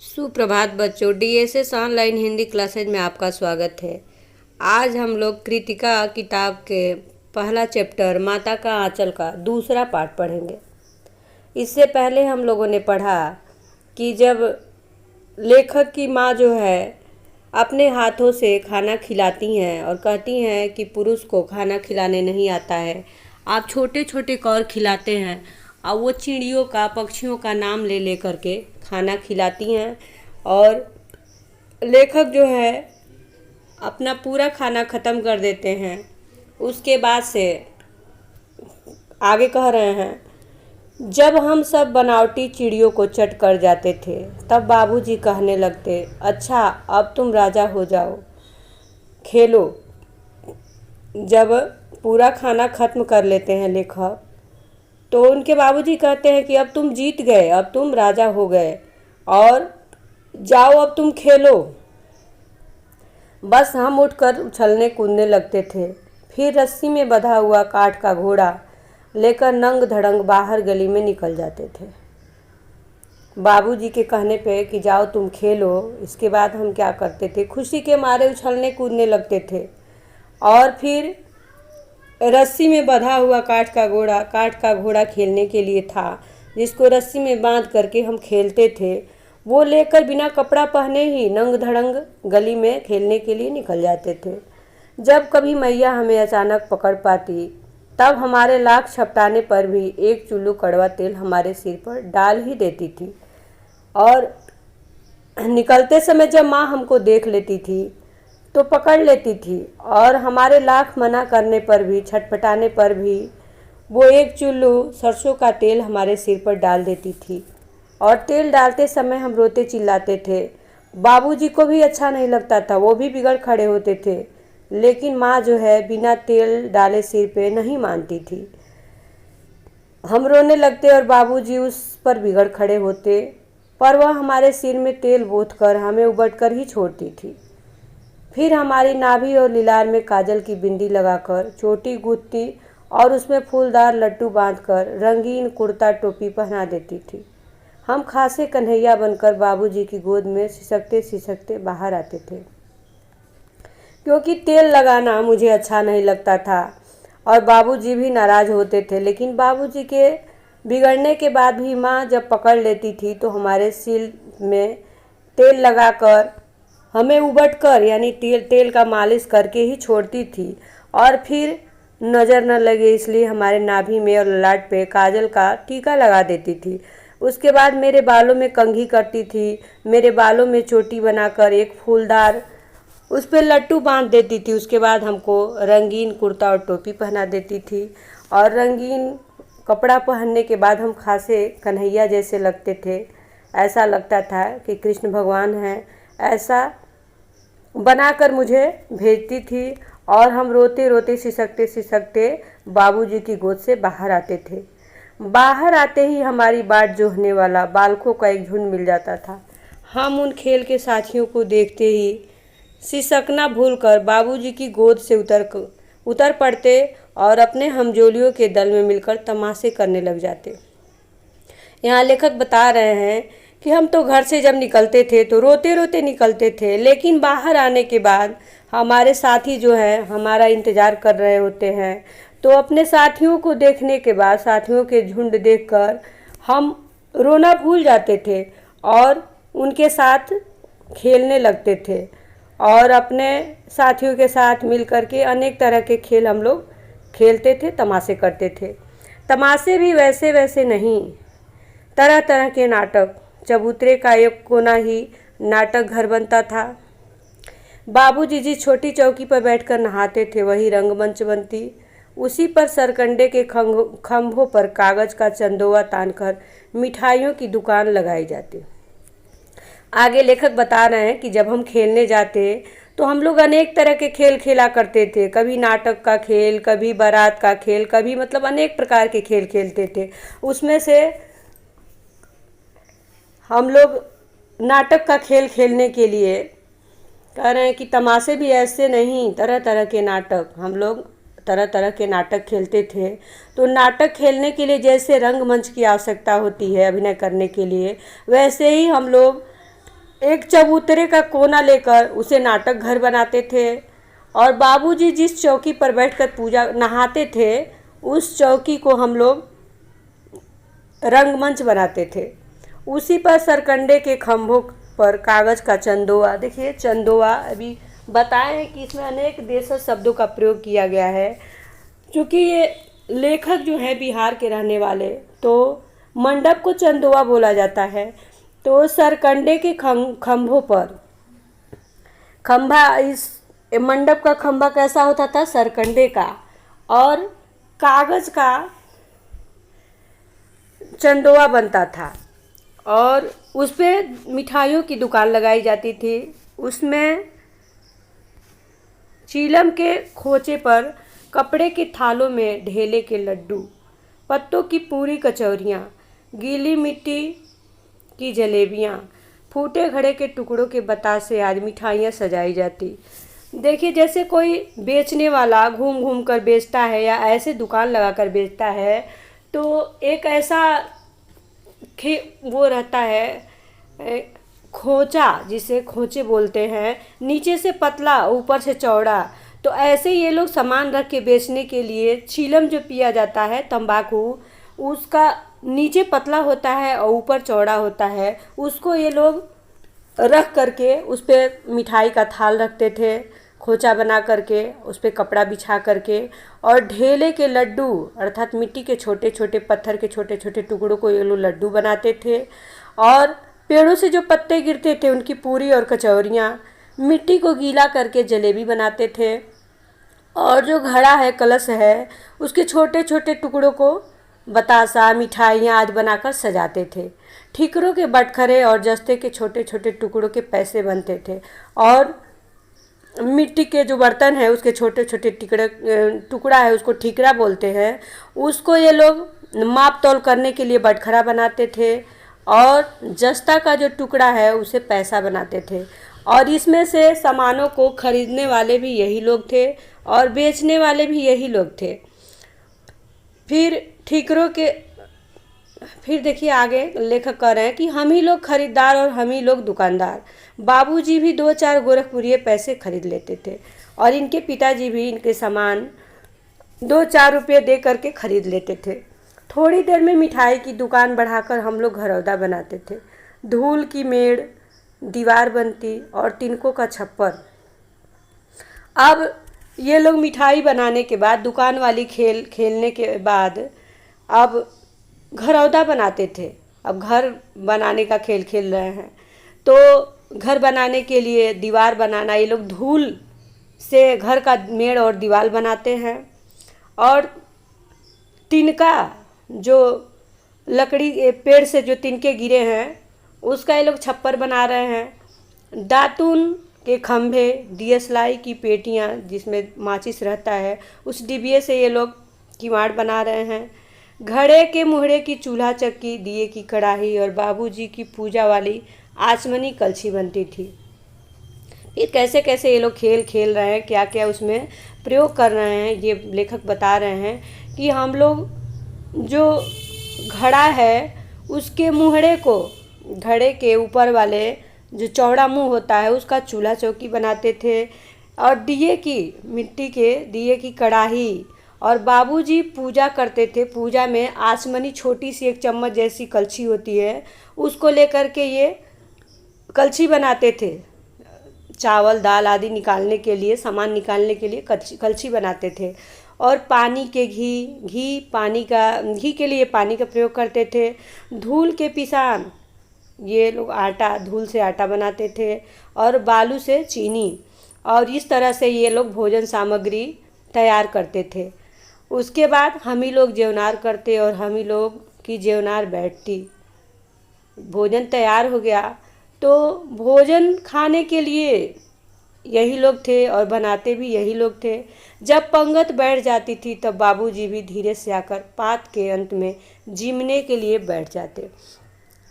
सुप्रभात बच्चों। DSS online Hindi classes में आपका स्वागत है। आज हम लोग कृतिका किताब के पहला चैप्टर माता का आंचल का दूसरा पार्ट पढ़ेंगे। इससे पहले हम लोगों ने पढ़ा कि जब लेखक की माँ जो है अपने हाथों से खाना खिलाती हैं और कहती हैं कि पुरुष को खाना खिलाने नहीं आता है, आप छोटे छोटे कौर खिलाते हैं, और वो चिड़ियों का पक्षियों का नाम ले ले करके खाना खिलाती हैं। और लेखक जो है अपना पूरा खाना ख़त्म कर देते हैं। उसके बाद से आगे कह रहे हैं, जब हम सब बनावटी चिड़ियों को चट कर जाते थे तब बाबूजी कहने लगते, अच्छा अब तुम राजा हो जाओ, खेलो। जब पूरा खाना ख़त्म कर लेते हैं लेखक, तो उनके बाबूजी कहते हैं कि अब तुम जीत गए, अब तुम राजा हो गए और जाओ, अब तुम खेलो। बस हम उठकर उछलने कूदने लगते थे। फिर रस्सी में बंधा हुआ काठ का घोड़ा लेकर नंग धड़ंग बाहर गली में निकल जाते थे। बाबूजी के कहने पे कि जाओ तुम खेलो, इसके बाद हम क्या करते थे, खुशी के मारे उछलने कूदने लगते थे। और फिर रस्सी में बंधा हुआ काठ का घोड़ा खेलने के लिए था, जिसको रस्सी में बांध करके हम खेलते थे, वो लेकर बिना कपड़ा पहने ही नंग धड़ंग गली में खेलने के लिए निकल जाते थे। जब कभी मैया हमें अचानक पकड़ पाती तब हमारे लाख छपटाने पर भी एक चुल्लू कड़वा तेल हमारे सिर पर डाल ही देती थी। और निकलते समय जब माँ हमको देख लेती थी तो पकड़ लेती थी, और हमारे लाख मना करने पर भी, छटपटाने पर भी वो एक चुल्लू सरसों का तेल हमारे सिर पर डाल देती थी। और तेल डालते समय हम रोते चिल्लाते थे। बाबूजी को भी अच्छा नहीं लगता था, वो भी बिगड़ खड़े होते थे, लेकिन माँ जो है बिना तेल डाले सिर पे नहीं मानती थी। हम रोने लगते और बाबूजी उस पर बिगड़ खड़े होते, पर वह हमारे सिर में तेल बोथ कर हमें उबट कर ही छोड़ती थी। फिर हमारी नाभि और लीलार में काजल की बिंदी लगाकर चोटी गूंथती और उसमें फूलदार लट्टू बांधकर रंगीन कुर्ता टोपी पहना देती थी। हम खासे कन्हैया बनकर बाबूजी की गोद में सिसकते सिसकते बाहर आते थे, क्योंकि तेल लगाना मुझे अच्छा नहीं लगता था और बाबूजी भी नाराज़ होते थे। लेकिन बाबूजी के बिगड़ने के बाद भी माँ जब पकड़ लेती थी तो हमारे सिर में तेल लगाकर हमें उबट कर, यानी तेल का मालिश करके ही छोड़ती थी। और फिर नज़र न लगे इसलिए हमारे नाभि में और ललाट पे काजल का टीका लगा देती थी। उसके बाद मेरे बालों में कंघी करती थी, मेरे बालों में चोटी बनाकर एक फूलदार उस पर लट्टू बांध देती थी। उसके बाद हमको रंगीन कुर्ता और टोपी पहना देती थी, और रंगीन कपड़ा पहनने के बाद हम खासे कन्हैया जैसे लगते थे। ऐसा लगता था कि कृष्ण भगवान हैं, ऐसा बनाकर मुझे भेजती थी। और हम रोते रोते सिसकते सिसकते बाबूजी की गोद से बाहर आते थे। बाहर आते ही हमारी बाट जोहने वाला बालकों का एक झुंड मिल जाता था। हम उन खेल के साथियों को देखते ही सिसकना भूलकर बाबूजी की गोद से उतर पड़ते और अपने हमजोलियों के दल में मिलकर तमाशे करने लग जाते। यहाँ लेखक बता रहे हैं कि हम तो घर से जब निकलते थे तो रोते रोते निकलते थे, लेकिन बाहर आने के बाद हमारे साथी जो हैं हमारा इंतज़ार कर रहे होते हैं, तो अपने साथियों को देखने के बाद, साथियों के झुंड देखकर हम रोना भूल जाते थे और उनके साथ खेलने लगते थे। और अपने साथियों के साथ मिल कर के अनेक तरह के खेल हम लोग खेलते थे, तमाशे करते थे। तमाशे भी वैसे वैसे नहीं, तरह तरह के नाटक। चबूतरे का एक कोना ही नाटक घर बनता था। बाबूजी जिस छोटी चौकी पर बैठकर नहाते थे वही रंगमंच बनती। उसी पर सरकंडे के खंभों पर कागज का चंदोवा तानकर मिठाइयों की दुकान लगाई जाती। आगे लेखक बता रहे हैं कि जब हम खेलने जाते तो हम लोग अनेक तरह के खेल खेला करते थे। कभी नाटक का खेल, कभी बारात का खेल, कभी मतलब अनेक प्रकार के खेल खेलते थे। उसमें से हम लोग नाटक का खेल खेलने के लिए कह रहे हैं कि तमाशे भी ऐसे नहीं, तरह तरह के नाटक, हम लोग तरह तरह के नाटक खेलते थे। तो नाटक खेलने के लिए जैसे रंगमंच की आवश्यकता होती है अभिनय करने के लिए, वैसे ही हम लोग एक चबूतरे का कोना लेकर उसे नाटक घर बनाते थे और बाबूजी जिस चौकी पर बैठकर पूजा नहाते थे उस चौकी को हम लोग रंगमंच बनाते थे। उसी पर सरकंडे के खंभों पर कागज़ का चंदोआ, देखिए चंदोआ अभी बताएं हैं कि इसमें अनेक देशज शब्दों का प्रयोग किया गया है। क्योंकि ये लेखक जो है बिहार के रहने वाले, तो मंडप को चंदोआ बोला जाता है। तो सरकंडे के खंभों पर, खंभा, इस मंडप का खंभा कैसा होता था? सरकंडे का, और कागज़ का चंदोआ बनता था और उस पर मिठाइयों की दुकान लगाई जाती थी। उसमें चीलम के खोचे पर कपड़े के थालों में ढेले के लड्डू, पत्तों की पूरी कचौरियाँ, गीली मिट्टी की जलेबियाँ, फूटे घड़े के टुकड़ों के बतासे आदि मिठाइयाँ सजाई जाती। देखिए जैसे कोई बेचने वाला घूम घूम कर बेचता है या ऐसे दुकान लगा कर बेचता है, तो एक ऐसा वो रहता है खोचा, जिसे खोचे बोलते हैं, नीचे से पतला ऊपर से चौड़ा। तो ऐसे ये लोग सामान रख के बेचने के लिए चीलम जो पिया जाता है तंबाकू, उसका नीचे पतला होता है और ऊपर चौड़ा होता है, उसको ये लोग रख करके उस पर मिठाई का थाल रखते थे, खोचा बना करके उस पर कपड़ा बिछा करके, और ढेले के लड्डू अर्थात मिट्टी के छोटे छोटे पत्थर के छोटे छोटे टुकड़ों को ये लोग लड्डू बनाते थे। और पेड़ों से जो पत्ते गिरते थे उनकी पूरी और कचौरियाँ, मिट्टी को गीला करके जलेबी बनाते थे। और जो घड़ा है, कलश है, उसके छोटे छोटे टुकड़ों को बतासा, मिठाइयाँ आदि बनाकर सजाते थे। ठीकरों के बटखरे और जस्ते के छोटे छोटे टुकड़ों के पैसे बनते थे। और मिट्टी के जो बर्तन है उसके छोटे छोटे टुकड़ा है, उसको ठीकरा बोलते हैं, उसको ये लोग माप तौल करने के लिए बटखरा बनाते थे। और जस्ता का जो टुकड़ा है उसे पैसा बनाते थे। और इसमें से सामानों को खरीदने वाले भी यही लोग थे और बेचने वाले भी यही लोग थे। फिर ठीकरों के, फिर देखिए आगे लेखक कह रहे हैं कि हम ही लोग खरीदार और हम ही लोग दुकानदार। बाबूजी भी 2-4 गोरखपुरिये पैसे खरीद लेते थे और इनके पिताजी भी इनके सामान 2-4 रुपये दे करके खरीद लेते थे। थोड़ी देर में मिठाई की दुकान बढ़ाकर हम लोग घरौदा बनाते थे। धूल की मेड़, दीवार बनती और तिनकों का छप्पर। अब ये लोग मिठाई बनाने के बाद, दुकान वाली खेलने के बाद अब घरौदा बनाते थे। अब घर बनाने का खेल खेल रहे हैं, तो घर बनाने के लिए दीवार बनाना, ये लोग धूल से घर का मेड़ और दीवार बनाते हैं। और तिनका, जो लकड़ी पेड़ से जो तिनके गिरे हैं उसका ये लोग छप्पर बना रहे हैं। दातून के खंभे, दियसलाई की पेटियां जिसमें माचिस रहता है, उस डिबिये से ये लोग किवाड़ बना रहे हैं। घड़े के मुहड़े की चूल्हा चक्की, दिए की कढ़ाई और बाबूजी की पूजा वाली आचमनी कलछी बनती थी। ये कैसे कैसे ये लोग खेल खेल रहे हैं, क्या क्या उसमें प्रयोग कर रहे हैं, ये लेखक बता रहे हैं कि हम लोग जो घड़ा है उसके मुहड़े को, घड़े के ऊपर वाले जो चौड़ा मुंह होता है उसका चूल्हा चौकी बनाते थे। और दिए की, मिट्टी के दिए की कढ़ाई, और बाबूजी पूजा करते थे। पूजा में आचमनी छोटी सी एक चम्मच जैसी कलछी होती है, उसको लेकर के ये कलछी बनाते थे। चावल दाल आदि निकालने के लिए, सामान निकालने के लिए कलछी बनाते थे। और पानी के घी के लिए पानी का प्रयोग करते थे। धूल के पिसान, ये लोग आटा, धूल से आटा बनाते थे, और बालू से चीनी। और इस तरह से ये लोग भोजन सामग्री तैयार करते थे। उसके बाद हम ही लोग जेवनार करते और हम ही लोग की जेवनार बैठती। भोजन तैयार हो गया तो भोजन खाने के लिए यही लोग थे और बनाते भी यही लोग थे। जब पंगत बैठ जाती थी तब बाबूजी भी धीरे से आकर पात के अंत में जिमने के लिए बैठ जाते।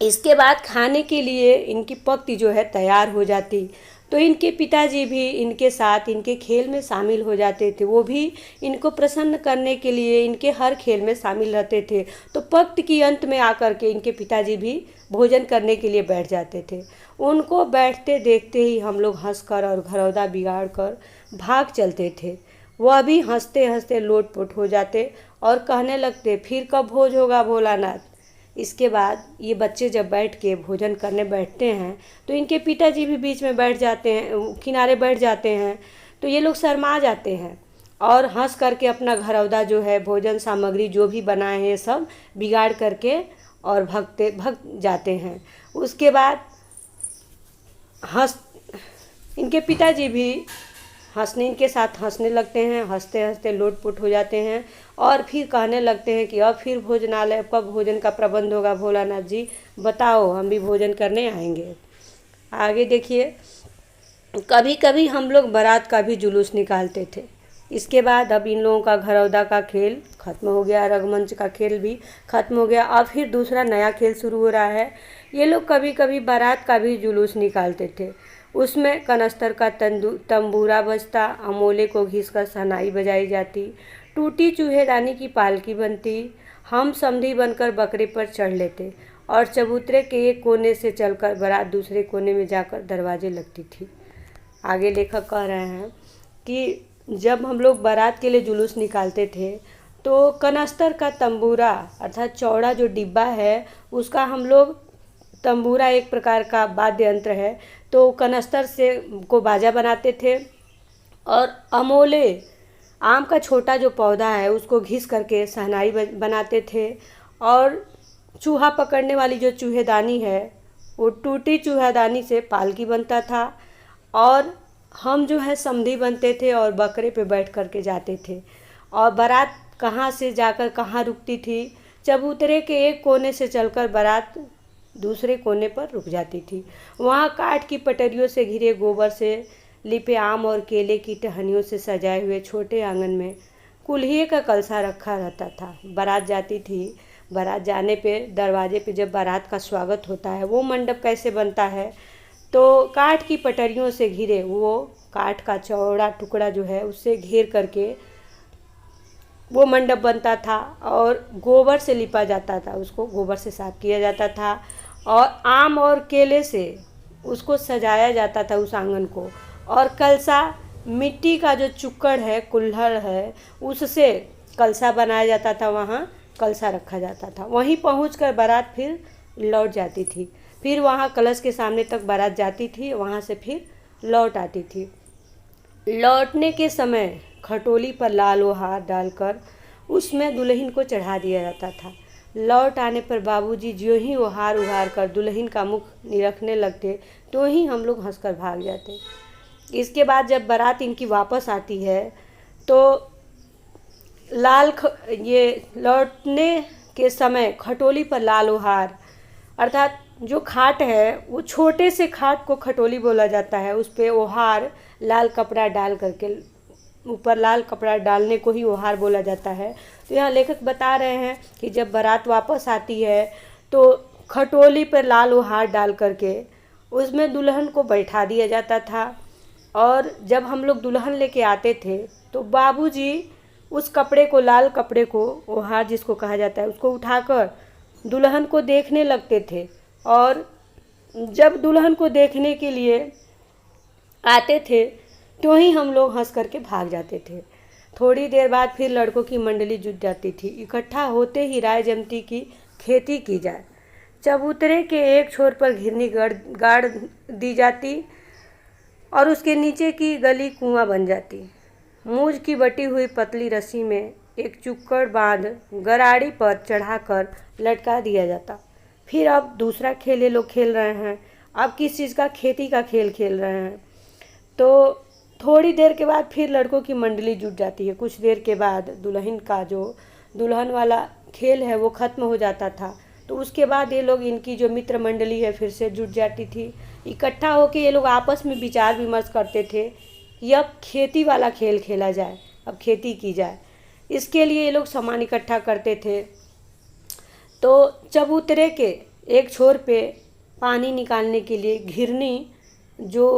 इसके बाद खाने के लिए इनकी पंक्ति जो है तैयार हो जाती। तो इनके पिताजी भी इनके साथ इनके खेल में शामिल हो जाते थे। वो भी इनको प्रसन्न करने के लिए इनके हर खेल में शामिल रहते थे। तो पक्त की अंत में आकर के इनके पिताजी भी भोजन करने के लिए बैठ जाते थे। उनको बैठते देखते ही हम लोग हंसकर और घरौदा बिगाड़ कर भाग चलते थे। वह भी हंसते हंसते लोटपोट हो जाते और कहने लगते, फिर कब भोज होगा भोलानाथ। इसके बाद ये बच्चे जब बैठ के भोजन करने बैठते हैं तो इनके पिताजी भी बीच में बैठ जाते हैं, किनारे बैठ जाते हैं। तो ये लोग शर्मा जाते हैं और हंस करके अपना घरौदा जो है भोजन सामग्री जो भी बनाए हैं सब बिगाड़ करके और भग जाते हैं। उसके बाद इनके पिताजी भी इनके साथ हंसने लगते हैं, हंसते हंसते लोटपोट हो जाते हैं और फिर कहने लगते हैं कि अब फिर भोजनालय कब भोजन का प्रबंध होगा भोलानाथ जी, बताओ, हम भी भोजन करने आएंगे। आगे देखिए, कभी कभी हम लोग बारात का भी जुलूस निकालते थे। इसके बाद अब इन लोगों का घरौदा का खेल खत्म हो गया, रंगमंच का खेल भी खत्म हो गया। अब फिर दूसरा नया खेल शुरू हो रहा है। ये लोग कभी कभी बारात का भी जुलूस निकालते थे। उसमें कनस्तर का तंबूरा बजता, अमोले को घिसकर शहनाई बजाई जाती, टूटी चूहेदानी की पालकी बनती, हम समधी बनकर बकरे पर चढ़ लेते और चबूतरे के एक कोने से चलकर बारात दूसरे कोने में जाकर दरवाजे लगती थी। आगे लेखक कह रहे हैं कि जब हम लोग बारात के लिए जुलूस निकालते थे तो कनस्तर का तंबूरा अर्थात चौड़ा जो डिब्बा है उसका हम लोग, तंबूरा एक प्रकार का वाद्य यंत्र है, तो कनस्तर से को बाजा बनाते थे और अमोले आम का छोटा जो पौधा है उसको घिस करके शहनाई बनाते थे और चूहा पकड़ने वाली जो चूहेदानी है वो टूटी चूहेदानी से पालकी बनता था और हम जो है समधी बनते थे और बकरे पे बैठ करके जाते थे। और बारात कहाँ से जाकर कहाँ रुकती थी, चबूतरे के एक कोने से चलकर बारात दूसरे कोने पर रुक जाती थी। वहाँ काठ की पटरियों से घिरे गोबर से लिपे आम और केले की टहनियों से सजाए हुए छोटे आंगन में कुल्हिए का कलसा रखा रहता था। बारात जाती थी। बारात जाने पे दरवाजे पे जब बारात का स्वागत होता है वो मंडप कैसे बनता है, तो काठ की पटरियों से घिरे, वो काठ का चौड़ा टुकड़ा जो है उससे घेर करके वो मंडप बनता था और गोबर से लिपा जाता था, उसको गोबर से साफ किया जाता था और आम और केले से उसको सजाया जाता था उस आंगन को। और कलसा मिट्टी का जो चुक्कड़ है, कुल्हड़ है, उससे कलसा बनाया जाता था, वहाँ कलसा रखा जाता था। वहीं पहुंचकर बारात फिर लौट जाती थी। फिर वहाँ कलश के सामने तक बारात जाती थी, वहाँ से फिर लौट आती थी। लौटने के समय खटोली पर लाल हार डालकर उसमें दुल्हन को चढ़ा दिया जाता था। लौट आने पर बाबूजी ज्यों ही वो हार उघार कर दुल्हन का मुख निरखने लगते तो ही हम लोग हंसकर भाग जाते। इसके बाद जब बारात इनकी वापस आती है तो ये लौटने के समय खटोली पर लाल हार अर्थात जो खाट है वो छोटे से खाट को खटोली बोला जाता है, उस पर ओहार लाल कपड़ा डाल करके, ऊपर लाल कपड़ा डालने को ही ओहार बोला जाता है। तो यहाँ लेखक बता रहे हैं कि जब बारात वापस आती है तो खटोली पर लाल ओहार डाल करके उसमें दुल्हन को बैठा दिया जाता था और जब हम लोग दुल्हन लेके आते थे तो बाबूजी उस कपड़े को, लाल कपड़े को, ओहार जिसको कहा जाता है, उसको उठाकर दुल्हन को देखने लगते थे और जब दुल्हन को देखने के लिए आते थे तो ही हम लोग हंस करके भाग जाते थे। थोड़ी देर बाद फिर लड़कों की मंडली जुट जाती थी। इकट्ठा होते ही राय जमती की खेती की जाए। चबूतरे के एक छोर पर घिरनी गाड़ दी जाती और उसके नीचे की गली कुआं बन जाती। मूंज की बटी हुई पतली रस्सी में एक चुक्कड़ बांध गराड़ी पर चढ़ाकर लटका दिया जाता। फिर अब दूसरा खेल ये लोग खेल रहे हैं। अब किस चीज़ का, खेती का खेल खेल रहे हैं। तो थोड़ी देर के बाद फिर लड़कों की मंडली जुट जाती है। कुछ देर के बाद दुल्हन का जो दुल्हन वाला खेल है वो ख़त्म हो जाता था। तो उसके बाद ये लोग, इनकी जो मित्र मंडली है, फिर से जुट जाती थी। इकट्ठा होकर ये लोग आपस में विचार विमर्श करते थे कि अब खेती वाला खेल खेला जाए, अब खेती की जाए। इसके लिए ये लोग सामान इकट्ठा करते थे। तो चबूतरे के एक छोर पे पानी निकालने के लिए घिरनी जो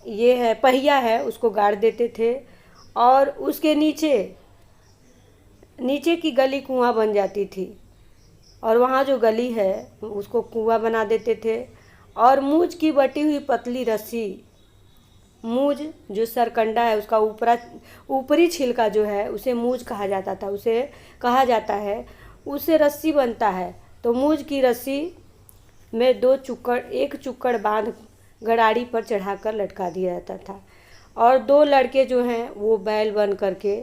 ये है पहिया है उसको गाड़ देते थे और उसके नीचे नीचे की गली कुआं बन जाती थी और वहाँ जो गली है उसको कुआं बना देते थे। और मूंज की बटी हुई पतली रस्सी, मूंज जो सरकंडा है उसका ऊपरी छिलका जो है उसे मूंज कहा जाता था, उसे कहा जाता है, उससे रस्सी बनता है। तो मूंज की रस्सी में एक चुक्कड़ बांध गड़ाड़ी पर चढ़ाकर लटका दिया जाता था और दो लड़के जो हैं वो बैल बन करके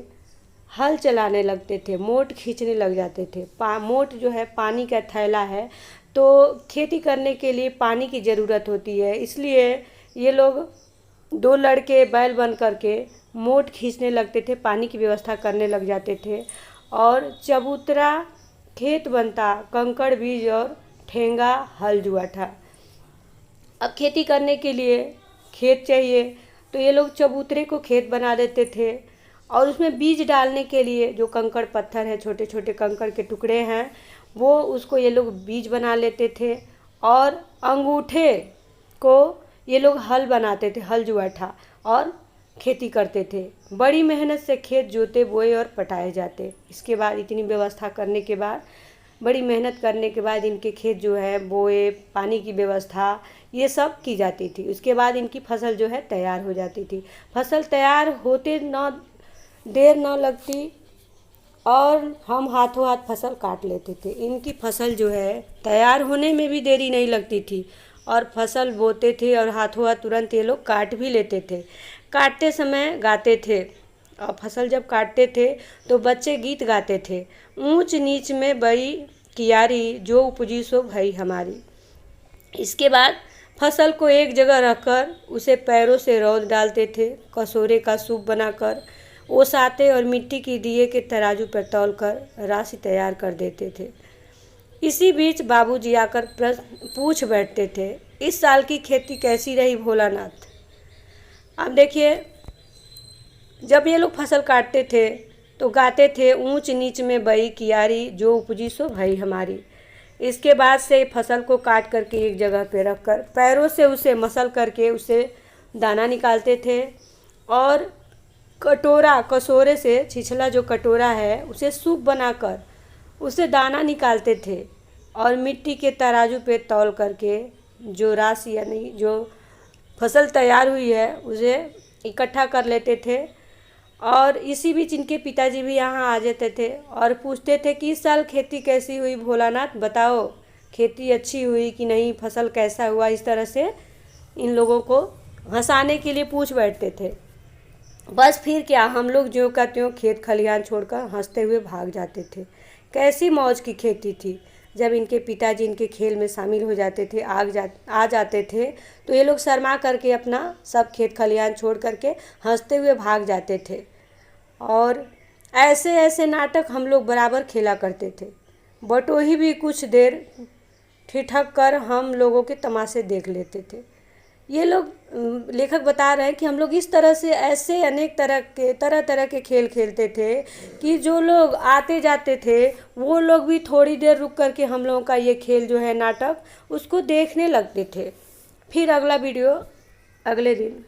हल चलाने लगते थे, मोट खींचने लग जाते थे। मोट जो है पानी का थैला है, तो खेती करने के लिए पानी की ज़रूरत होती है, इसलिए ये लोग दो लड़के बैल बन करके मोट खींचने लगते थे, पानी की व्यवस्था करने लग जाते थे। और चबूतरा खेत बनता, कंकड़ बीज और ठेंगा हल जुआ था। अब खेती करने के लिए खेत चाहिए तो ये लोग चबूतरे को खेत बना देते थे और उसमें बीज डालने के लिए जो कंकड़ पत्थर है, छोटे छोटे कंकड़ के टुकड़े हैं, वो उसको ये लोग बीज बना लेते थे और अंगूठे को ये लोग हल बनाते थे, हल जुआठा, और खेती करते थे। बड़ी मेहनत से खेत जोते बोए और पटाए जाते। इसके बाद इतनी व्यवस्था करने के बाद, बड़ी मेहनत करने के बाद इनके खेत जो है बोए, पानी की व्यवस्था ये सब की जाती थी। उसके बाद इनकी फसल जो है तैयार हो जाती थी। फसल तैयार होते देर न लगती और हम हाथों हाथ फसल काट लेते थे। इनकी फसल जो है तैयार होने में भी देरी नहीं लगती थी और फसल बोते थे और हाथों हाथ तुरंत ये लोग काट भी लेते थे। काटते समय गाते थे और फसल जब काटते थे तो बच्चे गीत गाते थे, ऊंच नीच में बड़ी कियारी, जो उपजी सो भई हमारी। इसके बाद फसल को एक जगह रखकर उसे पैरों से रौंद डालते थे, कसोरे का सूप बनाकर ओसाते और मिट्टी की दिए के तराजू पर तौलकर राशि तैयार कर देते थे। इसी बीच बाबूजी आकर पूछ बैठते थे, इस साल की खेती कैसी रही भोलानाथ। अब देखिए, जब ये लोग फसल काटते थे तो गाते थे, ऊंच नीच में बई कियारी, जो उपजी सो भई हमारी। इसके बाद से फसल को काट करके एक जगह पे रखकर पैरों से उसे मसल करके उसे दाना निकालते थे और कसोरे से, छिछला जो कटोरा है, उसे सूप बनाकर उसे दाना निकालते थे और मिट्टी के तराजू पे तौल करके जो राशि यानी जो फसल तैयार हुई है उसे इकट्ठा कर लेते थे। और इसी बीच इनके पिताजी भी यहाँ आ जाते थे और पूछते थे कि इस साल खेती कैसी हुई भोलानाथ, बताओ खेती अच्छी हुई कि नहीं, फसल कैसा हुआ। इस तरह से इन लोगों को हंसाने के लिए पूछ बैठते थे। बस फिर क्या, हम लोग ज्यों का त्यों खेत खलिहान छोड़कर हंसते हुए भाग जाते थे। कैसी मौज की खेती थी। जब इनके पिताजी इनके खेल में शामिल हो जाते थे, आ जाते थे, तो ये लोग शर्मा करके अपना सब खेत खलिहान छोड़ करके हंसते हुए भाग जाते थे। और ऐसे ऐसे नाटक हम लोग बराबर खेला करते थे। बटोही भी कुछ देर ठिठक कर हम लोगों के तमाशे देख लेते थे। ये लोग लेखक बता रहे हैं कि हम लोग इस तरह से ऐसे अनेक तरह तरह के खेल खेलते थे कि जो लोग आते जाते थे वो लोग भी थोड़ी देर रुक करके हम लोगों का ये खेल जो है नाटक उसको देखने लगते थे। फिर अगला वीडियो अगले दिन।